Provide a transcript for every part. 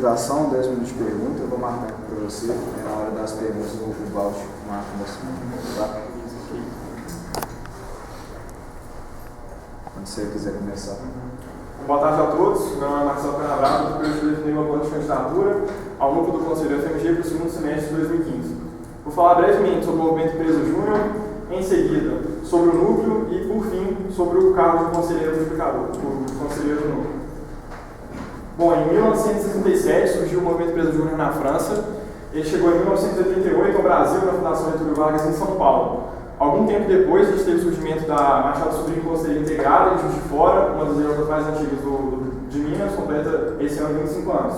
duração, 10 minutos de pergunta. Eu vou marcar aqui para você. Na hora das perguntas, o Bausch marca você. Tá? Quando você quiser começar. Boa tarde a todos. Meu nome é Marcelo Canabrava, eu estou definindo uma plano de candidatura ao núcleo do Conselho FMG para o segundo semestre de 2015. Vou falar brevemente sobre o movimento Empresa Júnior, em seguida sobre o núcleo e, por fim, sobre o cargo de conselheiro multiplicador, o conselheiro do núcleo. Bom, em 1967 surgiu o movimento Empresa Júnior na França. Ele chegou em 1988 ao Brasil, na Fundação Getúlio Vargas, em São Paulo. Algum tempo depois, a gente teve o surgimento da Machado Sobrinho Conselheiro Integrada, em Juiz de Fora, uma das regiões mais antigas de Minas, completa esse ano 25 anos.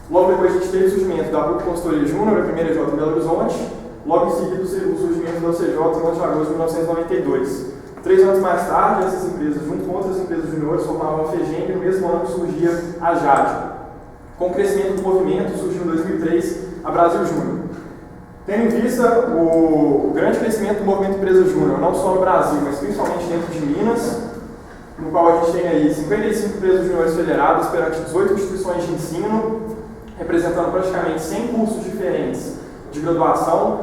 Logo depois, a gente teve o surgimento da PUC Consultoria Júnior, a primeira EJ em Belo Horizonte. Logo em seguida, o surgimento da OCJ em Monte Lagoas, em 1992. 3 anos mais tarde, essas empresas, junto com outras empresas juniores, formavam a FEGEM, e no mesmo ano surgia a JAD. Com o crescimento do movimento, surgiu em 2003 a Brasil Júnior. Tendo em vista o grande crescimento do movimento Empresa Júnior, não só no Brasil, mas principalmente dentro de Minas, no qual a gente tem aí 55 empresas juniores federadas perante 18 instituições de ensino, representando praticamente 100 cursos diferentes de graduação,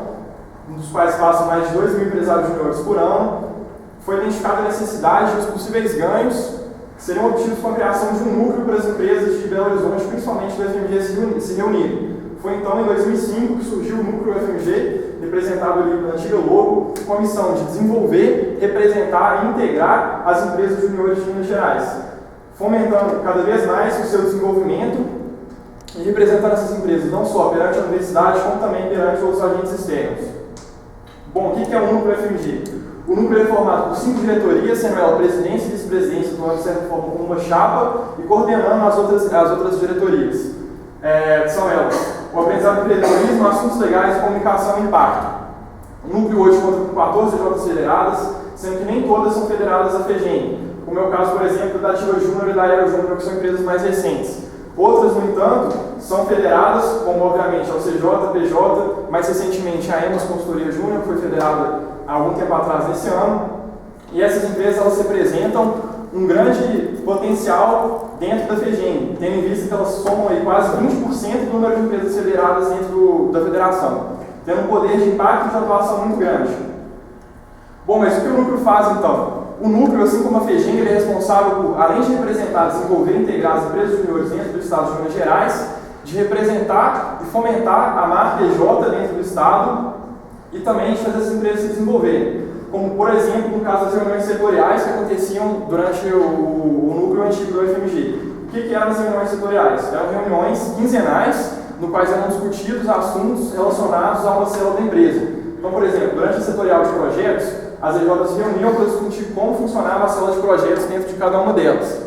dos quais passam mais de 2 mil empresários juniores por ano. Foi identificada a necessidade de os possíveis ganhos que seriam obtidos com a criação de um núcleo para as empresas de Belo Horizonte, principalmente do FMG, se reunirem. Foi então em 2005 que surgiu o núcleo FMG, representado ali na antiga logo, com a missão de desenvolver, representar e integrar as empresas juniores de Minas Gerais, fomentando cada vez mais o seu desenvolvimento e representando essas empresas não só perante a universidade, como também perante outros agentes externos. Bom, o que é o núcleo FMG? O núcleo é formado por 5 diretorias, sendo ela presidência e vice-presidência, atuando de certa forma como uma chapa e coordenando as outras diretorias. São elas: o aprendizado do empreendedorismo, assuntos legais, comunicação e impacto. O núcleo hoje conta com 14 EJs federadas, sendo que nem todas são federadas à FEGEM, como é o caso, por exemplo, da Ativa Júnior e da Aero Júnior, que são empresas mais recentes. Outras, no entanto, são federadas, como obviamente a OCJ, a PJ, mais recentemente a EMAS Consultoria Júnior, que foi federada há algum tempo atrás, nesse ano. E essas empresas, elas representam um grande potencial dentro da FEGEM, tendo em vista que elas somam aí quase 20% do número de empresas federadas dentro da federação, tendo um poder de impacto e de atuação muito grande. Bom, mas o que o núcleo faz então? O núcleo, assim como a FEGEM, ele é responsável por, além de representar, desenvolver e integrar as empresas juniores dentro do Estado de Minas Gerais, de representar e fomentar a marca EJ dentro do Estado e também de fazer as empresas se desenvolverem. Como, por exemplo, no caso das reuniões setoriais que aconteciam durante o núcleo antigo do FMG. O que eram as reuniões setoriais? Eram reuniões quinzenais, no quais eram discutidos assuntos relacionados a uma célula da empresa. Então, por exemplo, durante a setorial de projetos, as EJs se reuniam para discutir como funcionava a célula de projetos dentro de cada uma delas.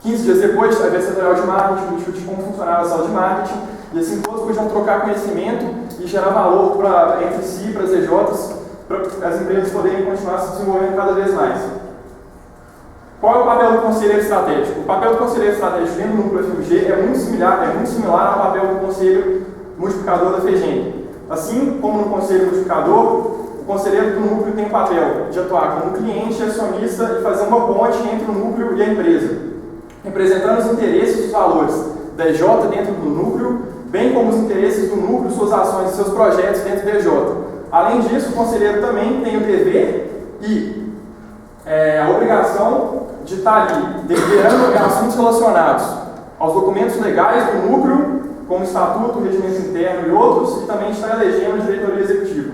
15 dias depois, havia a setorial de marketing, para discutir como funcionava a célula de marketing, e assim todos podiam trocar conhecimento e gerar valor entre si, para as EJs, para as empresas poderem continuar se desenvolvendo cada vez mais. Qual é o papel do conselheiro estratégico? O papel do conselheiro estratégico dentro do núcleo FMG é muito similar ao papel do conselho multiplicador da FEGEM. Assim como no conselho multiplicador, o conselheiro do núcleo tem o papel de atuar como cliente, acionista e fazer uma ponte entre o núcleo e a empresa, representando os interesses e os valores da EJ dentro do núcleo, bem como os interesses do núcleo, suas ações e seus projetos dentro da EJ. Além disso, o conselheiro também tem o dever e a obrigação de estar ali deliberando assuntos relacionados aos documentos legais do núcleo, como o estatuto, o regimento interno e outros, e também de estar elegendo a diretoria executiva.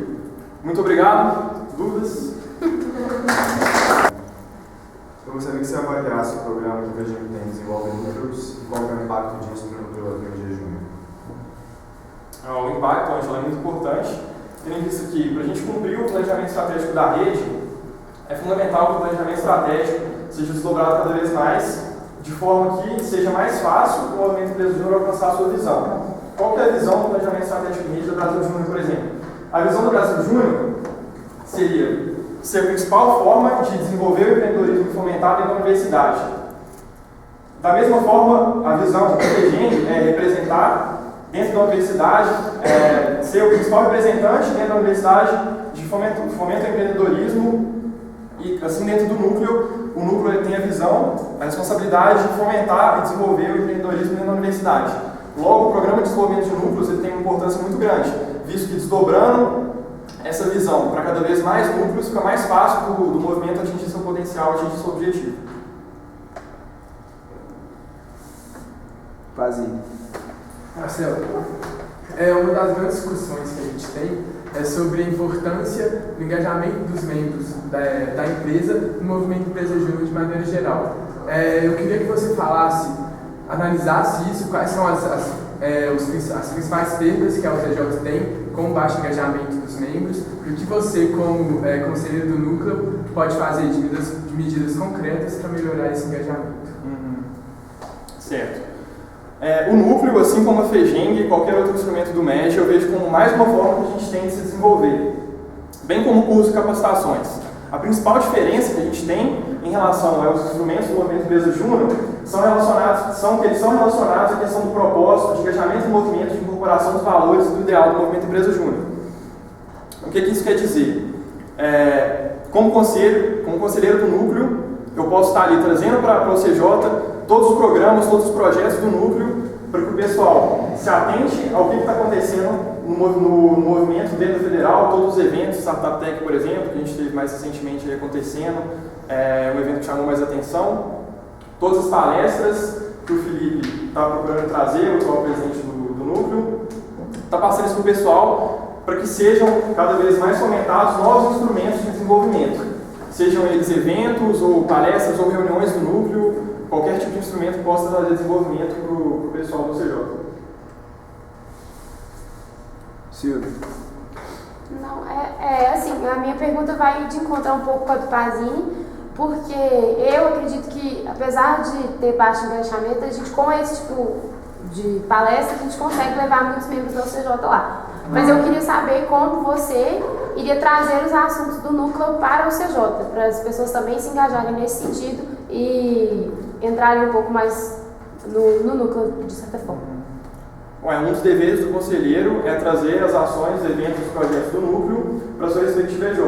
Muito obrigado. Dúvidas? Eu gostaria que você avaliasse o programa que a gente tem desenvolvendo núcleos e qual é o impacto disso no FMG Júnior. O impacto, Angela, é muito importante. Tendo visto que, para a gente cumprir o planejamento estratégico da rede, é fundamental que o planejamento estratégico seja desdobrado cada vez mais, de forma que seja mais fácil o movimento Empresa Júnior alcançar a sua visão. Qual que é a visão do planejamento estratégico de rede do Brasil Júnior, por exemplo? A visão do Brasil Júnior seria ser a principal forma de desenvolver o empreendedorismo fomentado dentro da universidade. Da mesma forma, a visão do FEGEM é representar dentro da universidade, ser o principal representante dentro da universidade de fomento ao empreendedorismo E assim, dentro do núcleo, o núcleo ele tem a visão, a responsabilidade de fomentar e desenvolver o empreendedorismo dentro da universidade. Logo, o programa de desenvolvimento de núcleos ele tem uma importância muito grande, visto que desdobrando essa visão para cada vez mais núcleos, fica mais fácil do movimento atingir seu potencial, atingir seu objetivo. Pazinho. Marcelo, uma das grandes discussões que a gente tem é sobre a importância do engajamento dos membros da empresa no movimento Empresa Júnior de maneira geral. Eu queria que você analisasse isso, quais são as principais perdas que a UTJ tem com o baixo engajamento dos membros, e o que você, como conselheiro do núcleo, pode fazer de medidas concretas para melhorar esse engajamento. Certo. O núcleo, assim como a FEGENG e qualquer outro instrumento do MED, eu vejo como mais uma forma que a gente tem de se desenvolver, bem como o curso de capacitações. A principal diferença que a gente tem em relação aos instrumentos do movimento Empresa Júnior são que eles são relacionados à questão do propósito, de engajamento do movimento, de incorporação dos valores e do ideal do movimento Empresa Júnior. O que isso quer dizer? Como conselheiro do núcleo, eu posso estar ali trazendo para o CJ todos os programas, todos os projetos do núcleo, para que o pessoal se atente ao que está acontecendo no movimento dentro da federal, todos os eventos, Startup Tech, por exemplo, que a gente teve mais recentemente acontecendo, um evento que chamou mais atenção, todas as palestras que o Felipe está procurando trazer, o atual presidente do núcleo, está passando isso para o pessoal para que sejam cada vez mais fomentados novos instrumentos de desenvolvimento, sejam eles eventos, ou palestras, ou reuniões do núcleo, qualquer tipo de instrumento que possa trazer desenvolvimento para o pessoal do CJ. Silvio. Não, assim, a minha pergunta vai de encontrar um pouco com a do Pazini, porque eu acredito que, apesar de ter baixo engajamento, a gente, com esse tipo de palestra, a gente consegue levar muitos membros do CJ lá. Mas eu queria saber como você iria trazer os assuntos do núcleo para o CJ, para as pessoas também se engajarem nesse sentido e entrarem um pouco mais no núcleo, de certa forma. Um dos deveres do conselheiro é trazer as ações, eventos e projetos do núcleo para a sua respectiva EJ.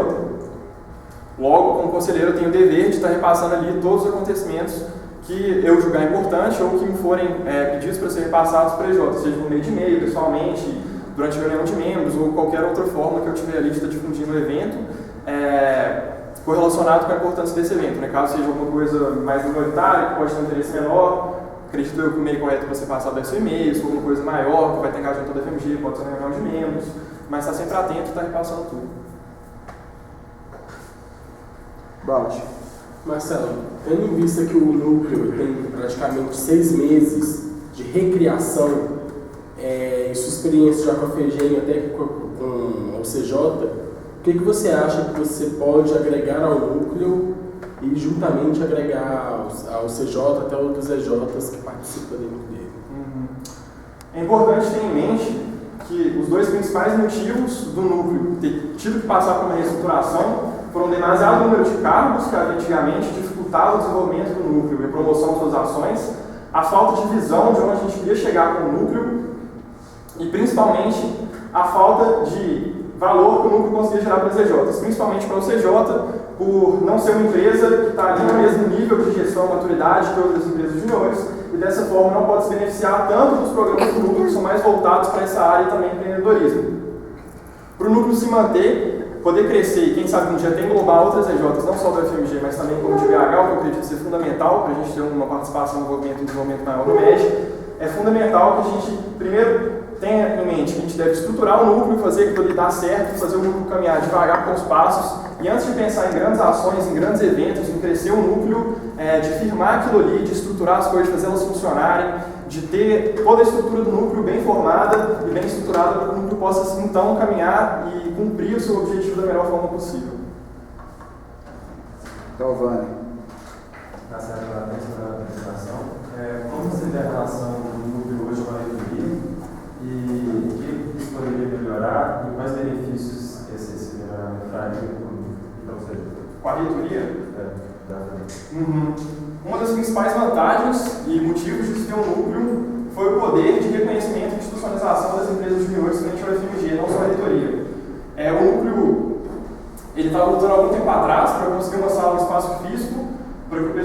Logo, como conselheiro, eu tenho o dever de estar repassando ali todos os acontecimentos que eu julgar importante ou que me forem pedidos para serem repassados para a EJ, seja por meio de e-mail, pessoalmente, durante a reunião de membros ou qualquer outra forma que eu tiver ali de estar difundindo o evento, correlacionado com a importância desse evento. Caso seja alguma coisa mais minoritária, que pode ter um interesse menor, acredito eu que o meio correto para ser passado deve ser e-mail, se for alguma coisa maior, que vai ter engajamento da FMG, pode ser uma reunião de membros, mas está sempre atento e está repassando tudo. Bausch. Marcelo, tendo em vista que o núcleo tem praticamente 6 meses de recriação, e sua experiência já com a FEGEM até com o CJ, o que você acha que você pode agregar ao núcleo e juntamente agregar ao CJ até outros EJs que participam dentro dele? É importante ter em mente que os dois principais motivos do núcleo ter tido que passar por uma reestruturação foram demasiado número de cargos que antigamente dificultava o desenvolvimento do núcleo e a promoção de suas ações, a falta de visão de onde a gente queria chegar com o núcleo e principalmente a falta de valor que o núcleo conseguia gerar para as EJs, principalmente para o CJ, por não ser uma empresa que está ali no mesmo nível de gestão, maturidade que outras empresas juniores, e dessa forma não pode se beneficiar tanto dos programas do núcleo que são mais voltados para essa área e também empreendedorismo. Para o núcleo se manter, poder crescer e quem sabe um dia até englobar outras EJs, não só da FMG, mas também como de BH, o que eu acredito ser fundamental para a gente ter uma participação no movimento e um desenvolvimento maior no MED, é fundamental que a gente, primeiro, tenha em mente que a gente deve estruturar o núcleo, fazer aquilo ali dar certo, fazer o núcleo caminhar devagar com os passos, e antes de pensar em grandes ações, em grandes eventos, em crescer o núcleo, de firmar aquilo ali, de estruturar as coisas, de fazer elas funcionarem, de ter toda a estrutura do núcleo bem formada e bem estruturada para que o núcleo possa, então, caminhar e cumprir o seu objetivo da melhor forma possível. Então, Vânia. Marcelo, parabéns pela apresentação. Como você vê a relação do núcleo hoje com a reitoria e o que isso poderia melhorar e quais benefícios esse melhoramento traria para o CJ? Com a reitoria? Uma das principais vantagens e motivos de se ter um núcleo foi o poder de reconhecimento e institucionalização das empresas juniores frente ao FMG, não só a reitoria. O núcleo estava lutando há algum tempo atrás para conseguir uma sala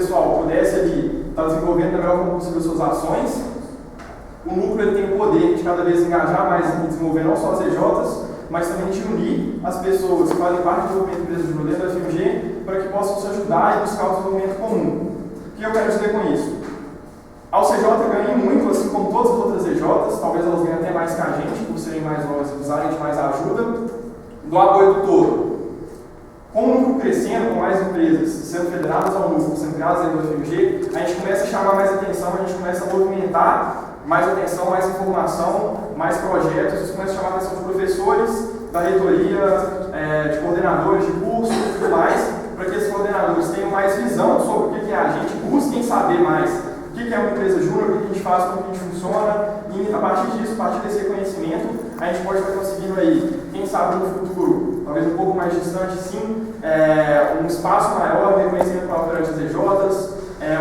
pessoal pudesse ali estar desenvolvendo da melhor forma possível suas ações, o núcleo ele tem o poder de cada vez engajar mais em desenvolver não só as EJs, mas também de unir as pessoas que fazem parte do desenvolvimento de empresas júnior dentro da FMG para que possam se ajudar e buscar o desenvolvimento comum. O que eu quero dizer com isso? A UCJ ganha muito, assim como todas as outras EJs, talvez elas ganhem até mais que a gente, por serem mais novas e precisarem de mais ajuda, do apoio do todo. Com o núcleo crescendo, com mais empresas sendo federadas ao núcleo, sendo criadas dentro do FMG, a gente começa a chamar mais atenção, a gente começa a movimentar mais atenção, mais informação, mais projetos, isso começa a chamar a atenção de professores, da reitoria, de coordenadores de cursos e tudo mais, para que esses coordenadores tenham mais visão sobre o que é a gente, busquem saber mais o que é uma empresa júnior, o que a gente faz, como a gente funciona, e a partir disso, a partir desse reconhecimento, a gente pode estar conseguindo aí, quem sabe no futuro, talvez um pouco mais distante sim, um espaço maior, um reconhecimento para perante as EJs,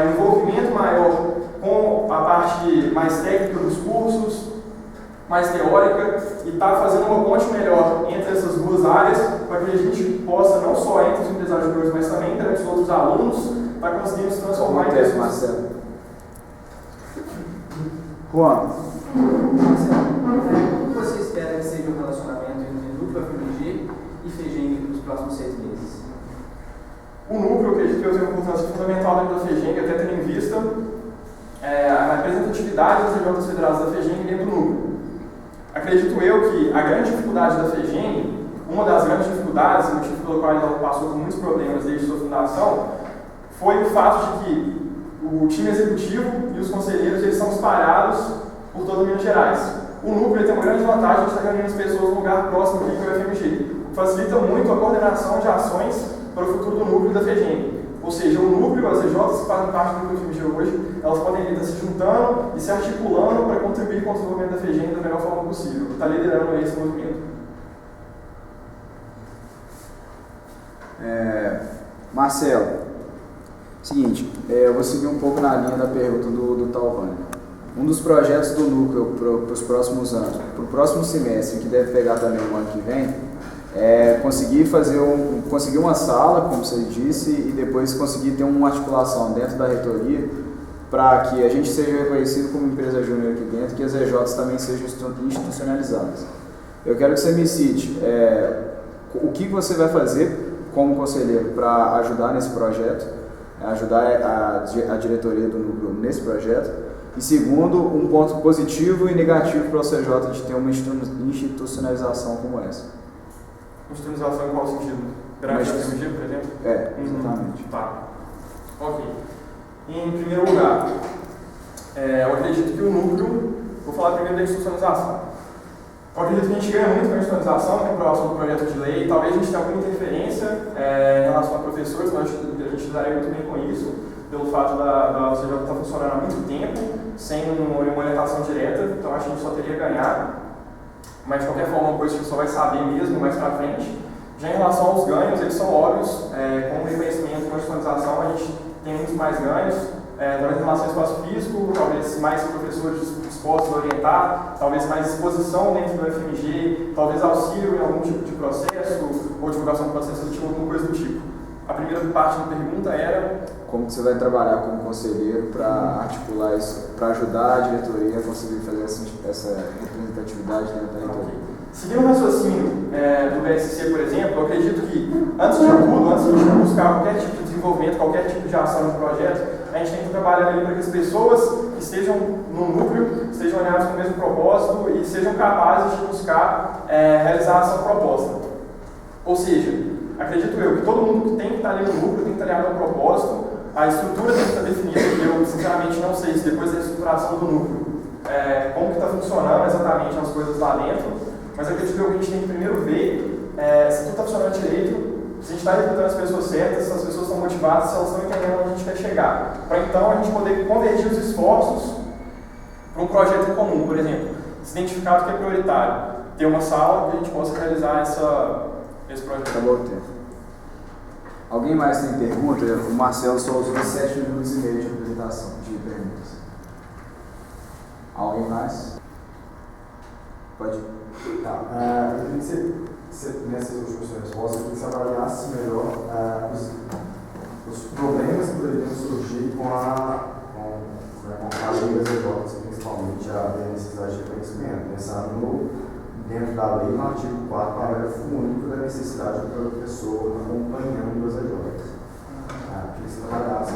um envolvimento maior com a parte mais técnica dos cursos, mais teórica, e estar fazendo uma ponte melhor entre essas duas áreas, para que a gente possa, não só entre os empresários júniores, mas também entre os outros alunos, estar conseguindo se transformar em pessoas. Marcelo. Juan. Como você espera que seja o relacionamento entre o núcleo FMG e FEGENG nos próximos 6 meses? O núcleo, eu acredito que eu tenho uma importância fundamental dentro da FEGENG, até tendo em vista a representatividade das EJs federadas da FEGENG dentro do núcleo. Acredito eu que a grande dificuldade da FEGENG, uma das grandes dificuldades, o motivo pelo qual ela passou por muitos problemas desde sua fundação, foi o fato de que o time executivo e os conselheiros eles são espalhados por toda Minas Gerais. O núcleo tem uma grande vantagem de estar reunindo as pessoas no lugar próximo aqui que é o FMG. Facilita muito a coordenação de ações para o futuro do núcleo da FEGENG. Ou seja, o núcleo, as EJs que fazem parte do núcleo FMG hoje, elas podem estar se juntando e se articulando para contribuir com o desenvolvimento da FEGENG da melhor forma possível. Está liderando esse movimento. Marcelo, seguinte, eu vou seguir um pouco na linha da pergunta do Talvani. Um dos projetos do núcleo para os próximos anos, para o próximo semestre, que deve pegar também o ano que vem, é conseguir conseguir uma sala, como você disse, e depois conseguir ter uma articulação dentro da reitoria para que a gente seja reconhecido como empresa júnior aqui dentro, que as EJs também sejam institucionalizadas. Eu quero que você me cite o que você vai fazer como conselheiro para ajudar nesse projeto, ajudar a diretoria do núcleo nesse projeto. E segundo, um ponto positivo e negativo para o CJ de ter uma institucionalização como essa. Institucionalização em qual sentido? Grande FMG, por exemplo? Exatamente. Tá. Ok. Em primeiro lugar, eu acredito que o núcleo, vou falar primeiro da institucionalização. Eu acredito que a gente ganha muito com a institucionalização, com a aprovação do projeto de lei. Talvez a gente tenha alguma interferência em relação a professores, mas a gente lidaria muito bem com isso, pelo fato da UCJ estar funcionando há muito tempo, sem uma orientação direta, então acho que a gente só teria ganhado. Mas de qualquer forma, uma coisa que a gente só vai saber mesmo mais pra frente. Já em relação aos ganhos, eles são óbvios, com o reconhecimento, com a institucionalização, a gente tem muitos mais ganhos. Talvez em relação ao espaço físico, talvez mais professores dispostos a orientar, talvez mais exposição dentro do FMG, talvez auxílio em algum tipo de processo, ou divulgação do processo seletivo, alguma coisa do tipo. A primeira parte da pergunta era... Como que você vai trabalhar como conselheiro para articular isso, para ajudar a diretoria a conseguir fazer essa representatividade dentro da reitoria? Seguindo o raciocínio do BSC, por exemplo, eu acredito que, antes de tudo, antes de a gente buscar qualquer tipo de desenvolvimento, qualquer tipo de ação de projeto, a gente tem que trabalhar ali para que as pessoas que estejam no núcleo estejam alinhadas com o mesmo propósito e sejam capazes de buscar realizar a ação proposta. Ou seja, acredito eu que todo mundo que tem que estar ali no núcleo tem que estar alinhado ao propósito, a estrutura tem que estar definida, e eu sinceramente não sei se depois da estruturação do núcleo, como que está funcionando exatamente as coisas lá dentro, mas acredito que a gente tem que primeiro ver se tudo está funcionando direito, se a gente está recrutando as pessoas certas, se as pessoas estão motivadas, se elas estão entendendo onde a gente quer chegar. Para então a gente poder convergir os esforços para um projeto em comum, por exemplo, se identificar o que é prioritário, ter uma sala que a gente possa realizar esse projeto. Acabou o tempo. Alguém mais tem pergunta? O Marcelo só usou 7 minutos e meio de apresentação, de perguntas. Alguém mais? Pode ir. Tá. Eu queria que você, nessas últimas suas respostas, eu queria que você avaliasse melhor os os problemas que poderiam surgir com a lei das EJs, principalmente a necessidade de reconhecimento, pensando dentro da lei, no artigo 4, parágrafo único, da necessidade do professor acompanhando as EJs. Que se trabalhasse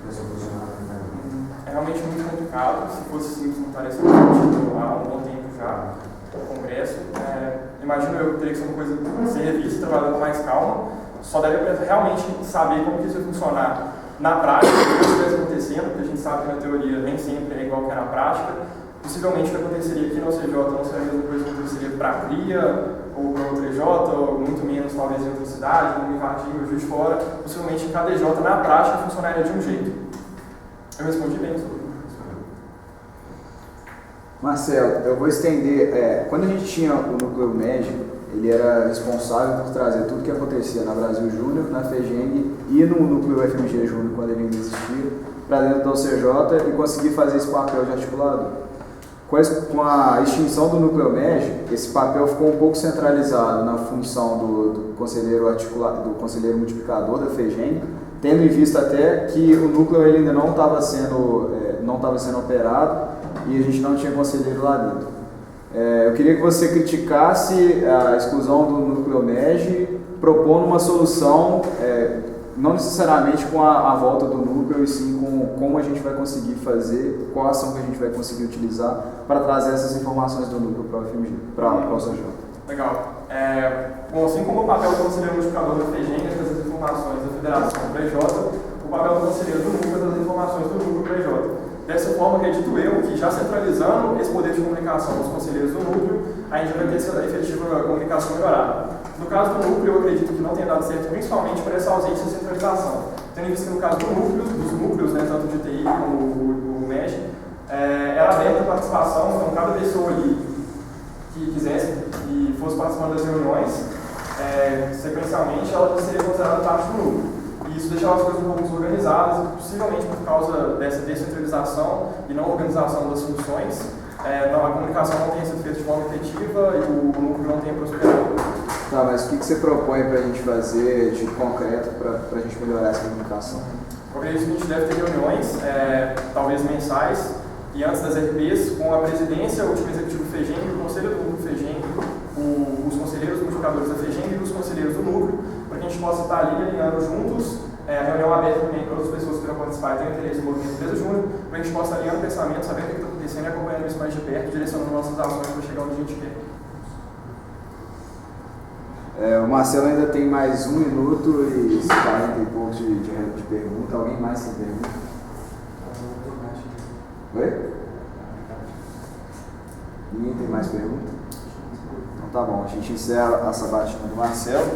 nessa funcionamento. É realmente muito complicado. Se fosse simples, não estaria sendo discutido há um bom tempo já no Congresso. Imagino eu que teria que ser uma coisa ser revista, trabalhando com mais calma. Só daria para realmente saber como que isso vai funcionar na prática, o que estivesse acontecendo, porque a gente sabe que na teoria nem sempre é igual que é na prática. Possivelmente o que aconteceria aqui na OCJ não seria a mesma coisa que aconteceria para a CRIA ou para outra EJ, ou muito menos talvez em outra cidade, como Invatinho ou Juiz de Fora. Possivelmente em cada EJ na prática funcionaria de um jeito. Eu respondi bem sobre isso. Marcelo, eu vou estender. Quando a gente tinha o Núcleo MEG, ele era responsável por trazer tudo que acontecia na Brasil Júnior, na FEGENG e no Núcleo FMG Júnior, quando ele ainda existia, para dentro da OCJ e conseguir fazer esse papel de articulador. Com a extinção do Núcleo MEG, esse papel ficou um pouco centralizado na função do conselheiro multiplicador da FEGENG, tendo em vista até que o núcleo ele ainda não estava sendo operado e a gente não tinha conselheiro lá dentro. Eu queria que você criticasse a exclusão do Núcleo MEG, propondo uma solução, não necessariamente com a volta do núcleo, e sim com como a gente vai conseguir fazer, qual ação que a gente vai conseguir utilizar para trazer essas informações do núcleo para o FMG, para o OCJ. Legal. Bom, assim como o papel do conselheiro multiplicador da FEGENG é trazer as informações da federação para a EJ, o papel do conselheiro do núcleo é trazer as informações do núcleo para a EJ. Dessa forma, acredito eu que já centralizando esse poder de comunicação dos conselheiros do núcleo, a gente vai ter essa efetiva comunicação melhorada. No caso do núcleo, eu acredito que não tenha dado certo, principalmente por essa ausência de centralização. Tendo em vista que no caso dos núcleos, né, tanto de TI como o MEG, era aberta a participação, então cada pessoa ali que quisesse e fosse participando das reuniões, sequencialmente ela seria considerada parte do núcleo. E isso deixava as coisas um pouco desorganizadas, possivelmente por causa dessa descentralização e não organização das funções. A comunicação não tenha sido feita de forma efetiva e o núcleo não tenha prosperado. Tá, mas o que você propõe para a gente fazer de concreto para a gente melhorar essa comunicação? Eu acredito que a gente deve ter reuniões, talvez mensais, e antes das RPs, com a presidência, o time executivo FEGENG, o conselho do núcleo FEGENG, os conselheiros multiplicadores da FEGENG e os conselheiros do núcleo, para que a gente possa estar ali alinhando juntos, a reunião aberta também para outras pessoas que queiram participar e tenham interesse no movimento Empresa Júnior, para que a gente possa estar alinhando pensamentos, sabendo o que está acontecendo e acompanhando isso mais de perto, direcionando nossas ações para chegar onde a gente quer. O Marcelo ainda tem mais 1 minuto e 40 e poucos de pergunta. Alguém mais tem pergunta? Oi? Ninguém tem mais pergunta? Então tá bom, a gente encerra a sabatina do Marcelo.